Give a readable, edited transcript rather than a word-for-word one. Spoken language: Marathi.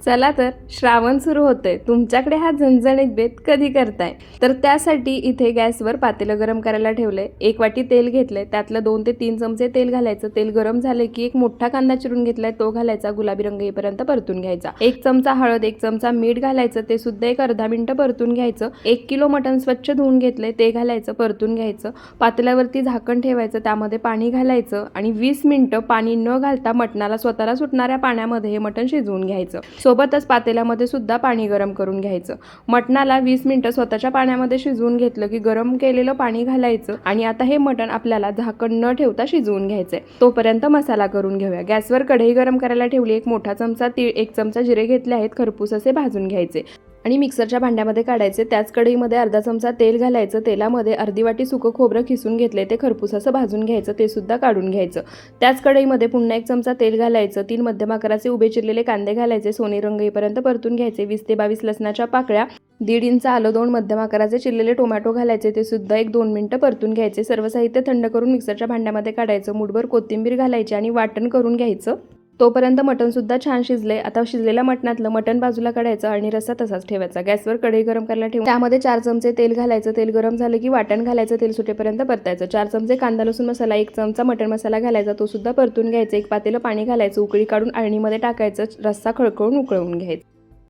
चला तर श्रावण सुरू होतोय. तुमच्याकडे हा झणझणीत बेत कधी करताय? तर त्यासाठी इथे गॅसवर पातेलं गरम करायला ठेवलंय. 1 वाटी तेल घेतलंय. त्यातलं 2 ते 3 चमचे तेल घालायचं. तेल गरम झाले की एक मोठा कांदा चिरून घेतलाय, तो घालायचा. गुलाबी रंग येईपर्यंत परतून घ्यायचा. 1 चमचा हळद, 1 चमचा मीठ घालायचं. ते सुद्धा एक अर्धा मिनिट परतून घ्यायचं. 1 किलो मटण स्वच्छ धुवून घेतलंय, ते घालायचं, परतून घ्यायचं. पातेल्यावरती झाकण ठेवायचं, त्यामध्ये पाणी घालायचं आणि 20 मिनिटं पाणी न घालता मटणाला स्वतःला सुटणाऱ्या पाण्यामध्ये हे मटण शिजवून घ्यायचं. सोबतच पातेल्यामध्ये सुद्धा पाणी गरम करून घ्यायचं. मटणाला 20 मिनिटं स्वतःच्या पाण्यामध्ये शिजवून घेतलं की गरम केलेलं पाणी घालायचं आणि आता हे मटण आपल्याला झाकण न ठेवता शिजवून घ्यायचंय. तोपर्यंत मसाला करून घेऊया. गॅसवर कढई गरम करायला ठेवली. 1 मोठा चमचा तीळ, 1 चमचा जिरे घेतले आहेत, खरपूस असे भाजून घ्यायचे आणि मिक्सरच्या भांड्यामध्ये काढायचे. त्याच कढईमध्ये अर्धा चमचा तेल घालायचं. तेलामध्ये अर्धी वाटी सुकं खोबरं खिसून घेतले, ते खरपूस असं भाजून घ्यायचं, ते सुद्धा काढून घ्यायचं. त्याच कढईमध्ये पुन्हा 1 चमचा तेल घालायचं. 3 मध्यम आकाराचे उभे चिरलेले कांदे घालायचे, सोनेरी रंग येईपर्यंत परतून घ्यायचे. 20 ते 22 लसणाच्या पाकळ्या, 1.5 इंच आलं, 2 मध्यम आकाराचे चिरलेले टोमॅटो घालायचे, ते सुद्धा 1-2 मिनिटं परतून घ्यायचे. सर्व साहित्य थंड करून मिक्सरच्या भांड्यामध्ये काढायचं. मुठभर कोथिंबीर घालायची आणि वाटण करून घ्यायचं. तोपर्यंत मटण सुद्धा छान शिजले. आता शिजलेल्या मटणातलं मटण बाजूला काढायचं आणि रस्सा तसाच ठेवायचा. गॅसवर कढई गरम करायला ठेवून त्यामध्ये 4 चमचे तेल घालायचं. तेल गरम झालं की वाटण घालायचं, तेल सुटेपर्यंत परतायचं. 4 चमचे कांदा लसूण मसाला, 1 चमचा मटण मसाला घालायचा, तो सुद्धा परतून घ्यायचा. 1 पातेलं पाणी घालायचं, उकळी काढून अळणीमध्ये टाकायचं. रस्सा खळखळून उकळवून घ्यायचा.